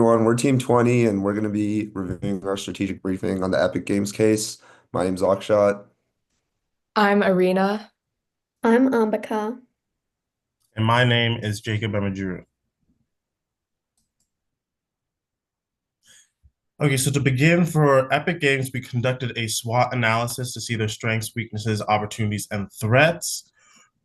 Everyone, we're Team 20 and we're going to be reviewing our strategic briefing on the Epic Games case. My name's Akshat. I'm Arena. I'm Ambika. And my name is Jacob Amajuru. Okay, so to begin, for Epic Games, we conducted a SWOT analysis to see their strengths, weaknesses, opportunities, and threats.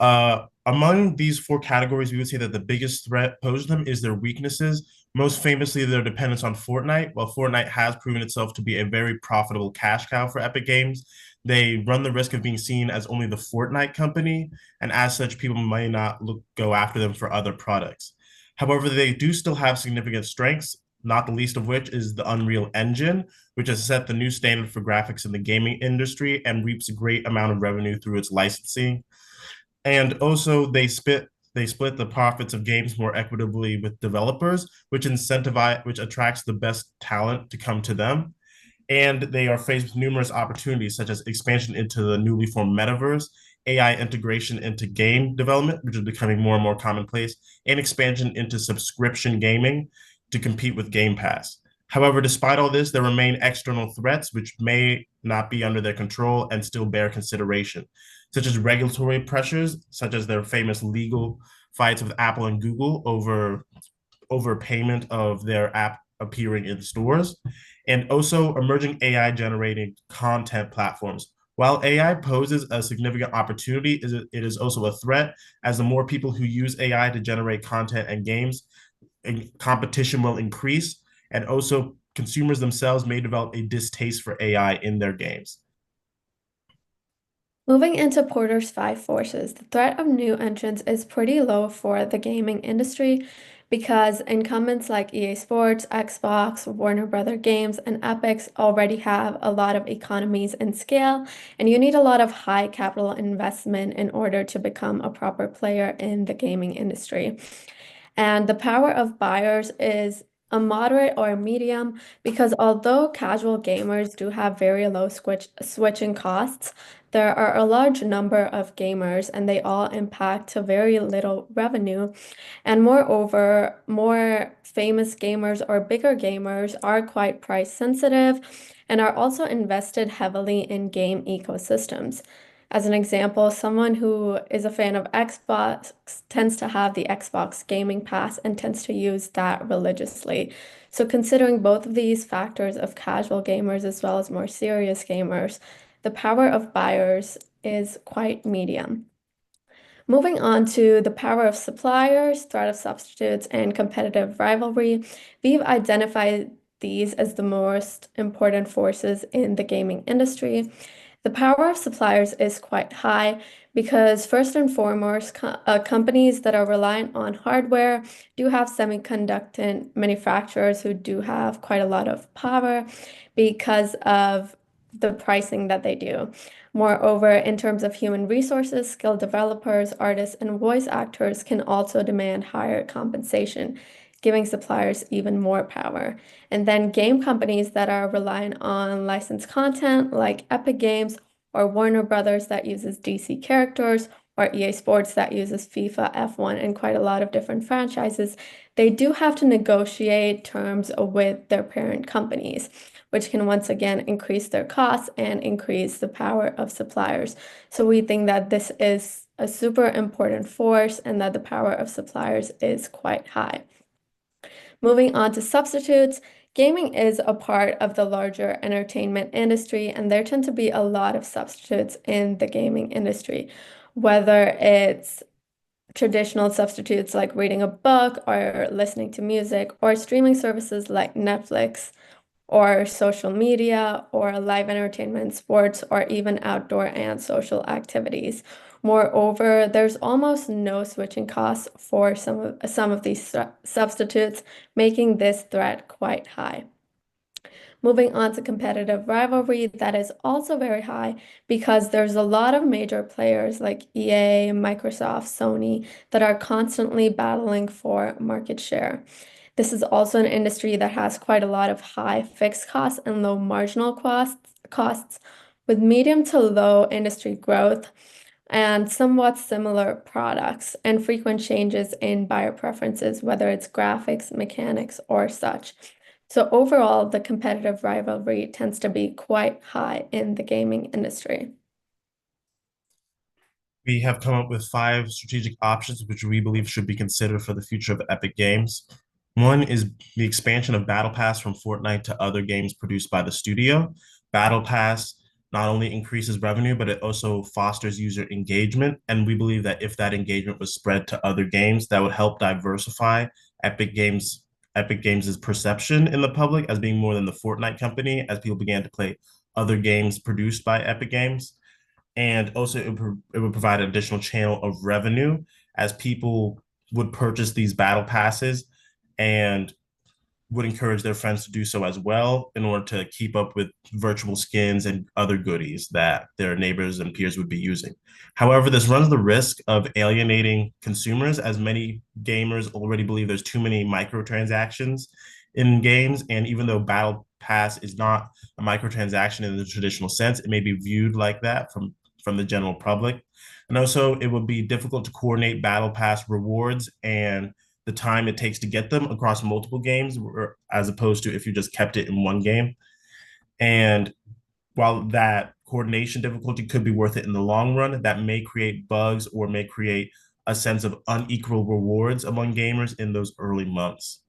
Among these four categories, we would say that the biggest threat posed to them is their weaknesses, most famously their dependence on Fortnite. While Fortnite has proven itself to be a very profitable cash cow for Epic Games, they run the risk of being seen as only the Fortnite company, and as such, people might not go after them for other products. However, they do still have significant strengths, not the least of which is the Unreal Engine, which has set the new standard for graphics in the gaming industry and reaps a great amount of revenue through its licensing. And also they split the profits of games more equitably with developers, which attracts the best talent to come to them. And they are faced with numerous opportunities, such as expansion into the newly formed metaverse, AI integration into game development, which is becoming more and more commonplace, and expansion into subscription gaming to compete with Game Pass. However, despite all this, there remain external threats which may not be under their control and still bear consideration, such as regulatory pressures, such as their famous legal fights with Apple and Google over payment of their app appearing in stores, and also emerging AI generating content platforms. While AI poses a significant opportunity, it is also a threat, as the more people who use AI to generate content and games, competition will increase, and also consumers themselves may develop a distaste for AI in their games. Moving into Porter's five forces, the threat of new entrants is pretty low for the gaming industry because incumbents like EA Sports, Xbox, Warner Brother Games, and Epics already have a lot of economies and scale, and you need a lot of high capital investment in order to become a proper player in the gaming industry. And the power of buyers is a moderate or a medium because although casual gamers do have very low switching costs, there are a large number of gamers and they all impact to very little revenue. And moreover, more famous gamers or bigger gamers are quite price sensitive and are also invested heavily in game ecosystems. As an example, someone who is a fan of Xbox tends to have the Xbox Gaming Pass and tends to use that religiously. So, considering both of these factors of casual gamers as well as more serious gamers, the power of buyers is quite medium. Moving on to the power of suppliers, threat of substitutes, and competitive rivalry, we've identified these as the most important forces in the gaming industry. The power of suppliers is quite high because, first and foremost, companies that are reliant on hardware do have semiconductor manufacturers who do have quite a lot of power because of the pricing that they do. Moreover, in terms of human resources, skilled developers, artists, and voice actors can also demand higher compensation, giving suppliers even more power. And then game companies that are reliant on licensed content like Epic Games or Warner Brothers that uses DC characters or EA Sports that uses FIFA, F1, and quite a lot of different franchises, they do have to negotiate terms with their parent companies, which can once again increase their costs and increase the power of suppliers. So we think that this is a super important force and that the power of suppliers is quite high. Moving on to substitutes, gaming is a part of the larger entertainment industry, and there tend to be a lot of substitutes in the gaming industry, whether it's traditional substitutes like reading a book or listening to music, or streaming services like Netflix, or social media, or live entertainment, sports, or even outdoor and social activities. Moreover, there's almost no switching costs for some of these substitutes, making this threat quite high. Moving on to competitive rivalry, that is also very high because there's a lot of major players like EA, Microsoft, Sony that are constantly battling for market share. This is also an industry that has quite a lot of high fixed costs and low marginal costs with medium to low industry growth. and somewhat similar products and frequent changes in buyer preferences, whether it's graphics, mechanics, or such. So overall, the competitive rivalry tends to be quite high in the gaming industry. We have come up with 5 strategic options which we believe should be considered for the future of Epic Games. One is the expansion of Battle Pass from Fortnite to other games produced by the studio. Battle Pass not only increases revenue, but it also fosters user engagement. And we believe that if that engagement was spread to other games, that would help diversify Epic Games' perception in the public as being more than the Fortnite company, as people began to play other games produced by Epic Games. And also it would provide an additional channel of revenue as people would purchase these battle passes and would encourage their friends to do so as well in order to keep up with virtual skins and other goodies that their neighbors and peers would be using. However, this runs the risk of alienating consumers, as many gamers already believe there's too many microtransactions in games. And even though Battle Pass is not a microtransaction in the traditional sense, it may be viewed like that from the general public. And also, it would be difficult to coordinate Battle Pass rewards and the time it takes to get them across multiple games, as opposed to if you just kept it in one game. And while that coordination difficulty could be worth it in the long run, that may create bugs or may create a sense of unequal rewards among gamers in those early months.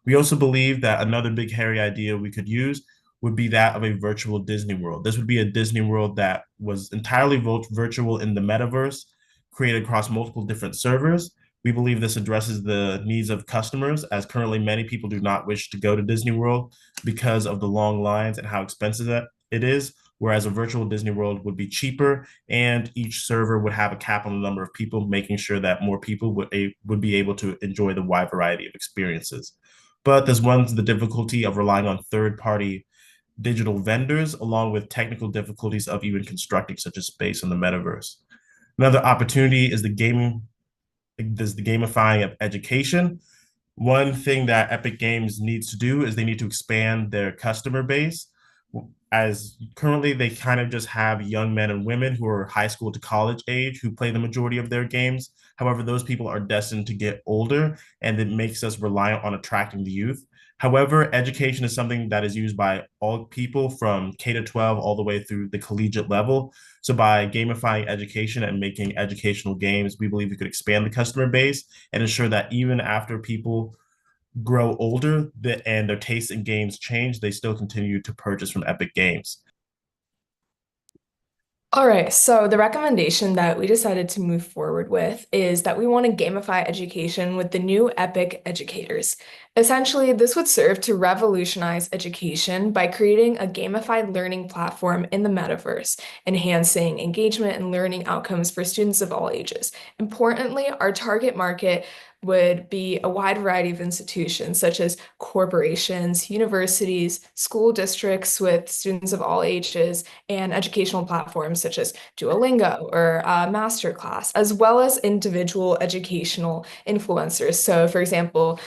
We also believe that another big hairy idea we could use would be that of a virtual Disney World. This would be a Disney World that was entirely virtual in the metaverse, created across multiple different servers. We believe this addresses the needs of customers, as currently many people do not wish to go to Disney World because of the long lines and how expensive it is, whereas a virtual Disney World would be cheaper and each server would have a cap on the number of people, making sure that more people would be able to enjoy the wide variety of experiences. But there's the difficulty of relying on third-party digital vendors, along with technical difficulties of even constructing such a space in the metaverse. Another opportunity is the gamifying of education. One thing that Epic Games needs to do is they need to expand their customer base, as currently they kind of just have young men and women who are high school to college age who play the majority of their games. However, those people are destined to get older, and it makes us reliant on attracting the youth. However, education is something that is used by all people from K to 12 all the way through the collegiate level. So by gamifying education and making educational games, we believe we could expand the customer base and ensure that even after people grow older and their tastes in games change, they still continue to purchase from Epic Games. All right, so the recommendation that we decided to move forward with is that we want to gamify education with the new Epic Educators. Essentially, this would serve to revolutionize education by creating a gamified learning platform in the metaverse, enhancing engagement and learning outcomes for students of all ages. Importantly, our target market would be a wide variety of institutions such as corporations, universities, school districts with students of all ages, and educational platforms such as Duolingo or MasterClass, as well as individual educational influencers. So, for example,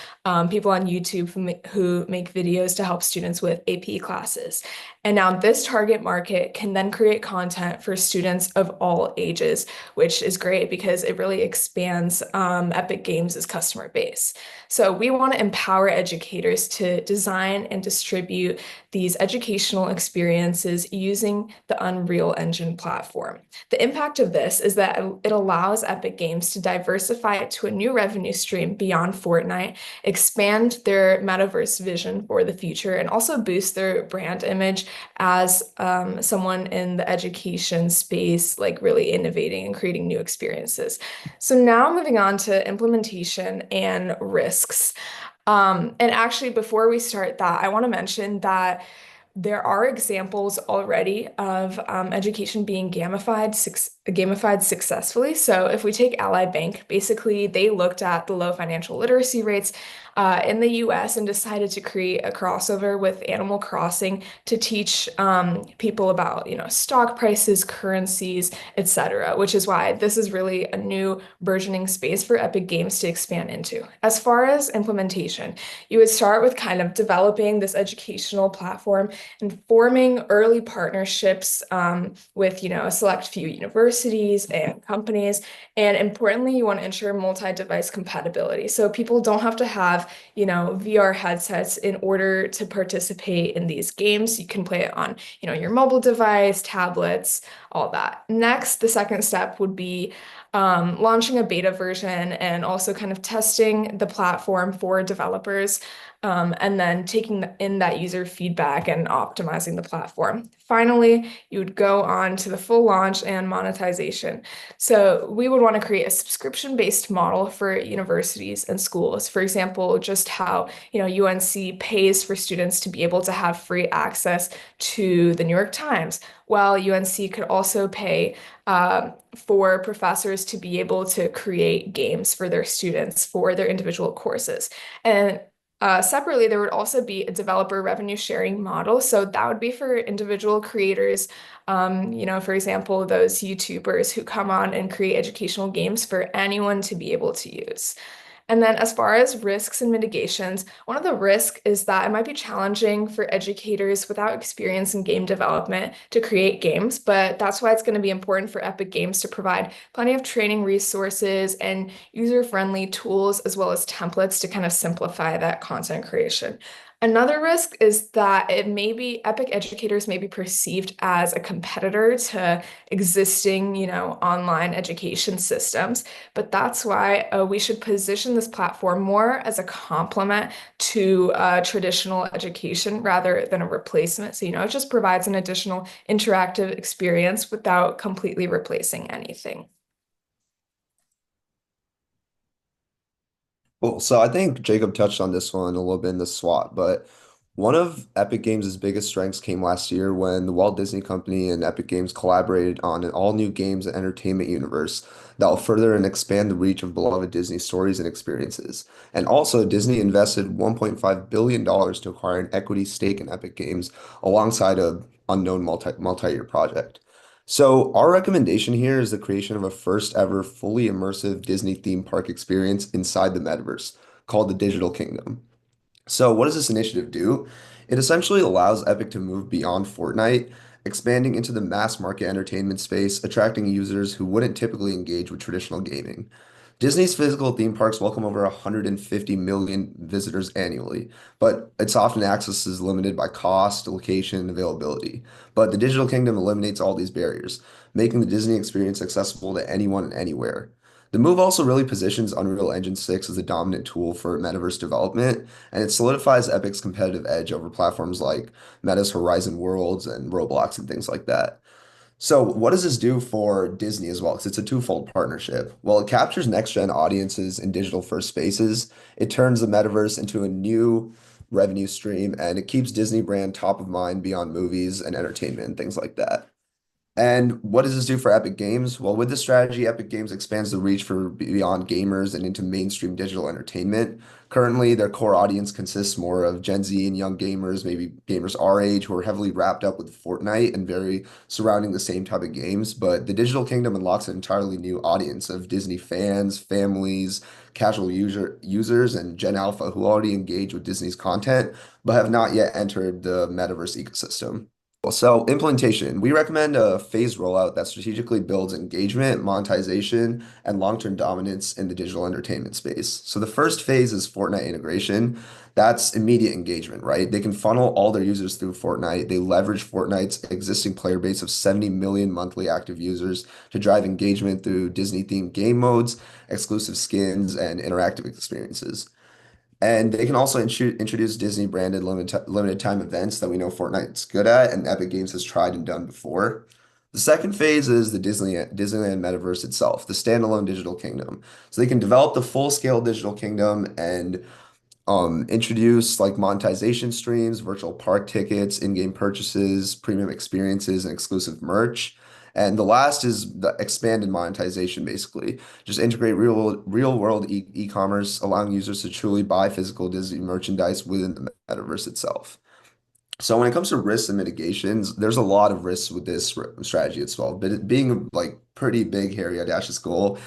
people on YouTube who make videos to help students with AP classes. And now this target market can then create content for students of all ages, which is great because it really expands Epic Games' customer base. So we want to empower educators to design and distribute these educational experiences using the Unreal Engine platform. The impact of this is that it allows Epic Games to diversify to a new revenue stream beyond Fortnite, expand their metaverse vision for the future, and also boost their brand image as someone in the education space, like really innovating and creating new experiences. So now moving on to implementation and risks. And actually, before we start that, I want to mention that there are examples already of education being gamified successfully. So if we take Ally Bank, basically they looked at the low financial literacy rates in the US and decided to create a crossover with Animal Crossing to teach people about, stock prices, currencies, etc., which is why this is really a new burgeoning space for Epic Games to expand into. As far as implementation, you would start with kind of developing this educational platform and forming early partnerships with, a select few universities and companies. And importantly, you want to ensure multi-device compatibility. So people don't have to have, VR headsets in order to participate in these games. You can play it on, your mobile device, tablets, all that. Next, the second step would be launching a beta version and also kind of testing the platform for developers, and then taking in that user feedback and optimizing the platform. Finally, you would go on to the full launch and monetization. So we would want to create a subscription-based model for universities and schools. For example, just how, UNC pays for students to be able to have free access to the New York Times, while UNC could also pay for professors to be able to create games for their students for their individual courses. And separately, there would also be a developer revenue sharing model. So that would be for individual creators, for example, those YouTubers who come on and create educational games for anyone to be able to use. And then as far as risks and mitigations, one of the risks is that it might be challenging for educators without experience in game development to create games, but that's why it's going to be important for Epic Games to provide plenty of training resources and user-friendly tools as well as templates to kind of simplify that content creation. Another risk is that Epic educators may be perceived as a competitor to existing, online education systems. But that's why we should position this platform more as a complement to traditional education rather than a replacement. So, it just provides an additional interactive experience without completely replacing anything. Cool. So I think Jacob touched on this one a little bit in the SWOT, but one of Epic Games' biggest strengths came last year when the Walt Disney Company and Epic Games collaborated on an all-new games and entertainment universe that will further and expand the reach of beloved Disney stories and experiences. And also, Disney invested $1.5 billion to acquire an equity stake in Epic Games alongside a unknown multi-year project. So our recommendation here is the creation of a first ever fully immersive Disney theme park experience inside the metaverse called the Digital Kingdom. So what does this initiative do? It essentially allows Epic to move beyond Fortnite, expanding into the mass market entertainment space, attracting users who wouldn't typically engage with traditional gaming. Disney's physical theme parks welcome over 150 million visitors annually, but its often access is limited by cost, location, and availability. But the Digital Kingdom eliminates all these barriers, making the Disney experience accessible to anyone and anywhere. The move also really positions Unreal Engine 6 as a dominant tool for metaverse development, and it solidifies Epic's competitive edge over platforms like Meta's Horizon Worlds and Roblox and things like that. So, what does this do for Disney as well? Because it's a twofold partnership. Well, it captures next-gen audiences in digital-first spaces. It turns the metaverse into a new revenue stream, and it keeps Disney brand top of mind beyond movies and entertainment and things like that. And what does this do for Epic Games? Well, with this strategy, Epic Games expands the reach for beyond gamers and into mainstream digital entertainment. Currently, their core audience consists more of Gen Z and young gamers, maybe gamers our age, who are heavily wrapped up with Fortnite and very surrounding the same type of games. But the Digital Kingdom unlocks an entirely new audience of Disney fans, families, casual users, and Gen Alpha who already engage with Disney's content, but have not yet entered the metaverse ecosystem. So implementation, we recommend a phased rollout that strategically builds engagement, monetization, and long-term dominance in the digital entertainment space. So the first phase is Fortnite integration. That's immediate engagement, right? They can funnel all their users through Fortnite. They leverage Fortnite's existing player base of 70 million monthly active users to drive engagement through Disney-themed game modes, exclusive skins, and interactive experiences. And they can also introduce Disney branded limited time events that we know Fortnite's good at and Epic Games has tried and done before. The second phase is the Disneyland metaverse itself, the standalone digital kingdom. So they can develop the full-scale digital kingdom and introduce like monetization streams, virtual park tickets, in-game purchases, premium experiences, and exclusive merch. And the last is the expanded monetization, basically. Just integrate real world e-commerce, allowing users to truly buy physical Disney merchandise within the metaverse itself. So when it comes to risks and mitigations, there's a lot of risks with this strategy itself. But it being like pretty big, hairy, audacious goal,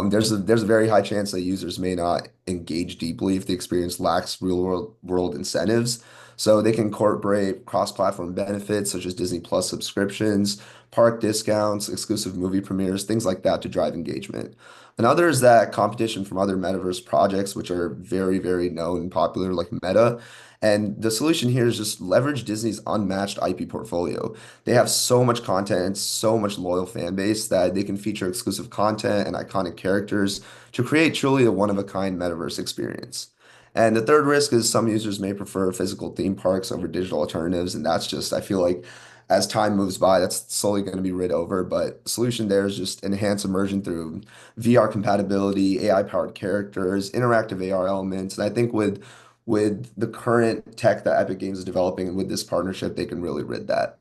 there's a very high chance that users may not engage deeply if the experience lacks real world incentives. So they can incorporate cross-platform benefits such as Disney Plus subscriptions, park discounts, exclusive movie premieres, things like that to drive engagement. Another is that competition from other metaverse projects, which are very, very known and popular, like Meta. And the solution here is just leverage Disney's unmatched IP portfolio. They have so much content and so much loyal fan base that they can feature exclusive content and iconic characters to create truly a one-of-a-kind metaverse experience. And the third risk is some users may prefer physical theme parks over digital alternatives, and that's just, I feel like as time moves by, that's slowly going to be rid over. But the solution there is just enhance immersion through VR compatibility, AI-powered characters, interactive AR elements. And I think with the current tech that Epic Games is developing and with this partnership, they can really rid that.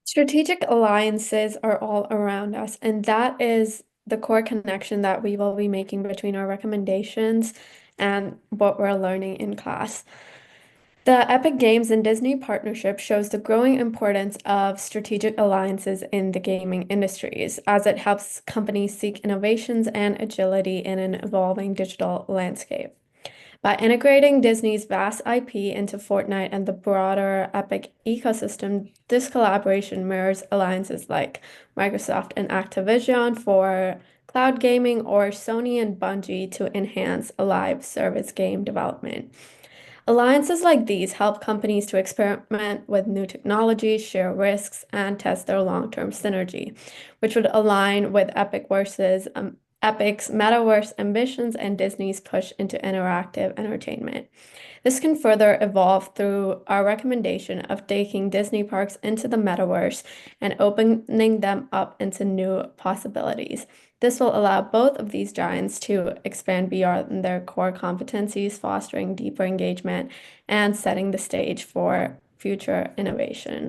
Strategic alliances are all around us, and that is the core connection that we will be making between our recommendations and what we're learning in class. The Epic Games and Disney partnership shows the growing importance of strategic alliances in the gaming industries, as it helps companies seek innovations and agility in an evolving digital landscape. By integrating Disney's vast IP into Fortnite and the broader Epic ecosystem, this collaboration mirrors alliances like Microsoft and Activision for cloud gaming or Sony and Bungie to enhance live service game development. Alliances like these help companies to experiment with new technologies, share risks, and test their long-term synergy, which would align with Epic's metaverse ambitions and Disney's push into interactive entertainment. This can further evolve through our recommendation of taking Disney parks into the metaverse and opening them up into new possibilities. This will allow both of these giants to expand beyond their core competencies, fostering deeper engagement and setting the stage for future innovation.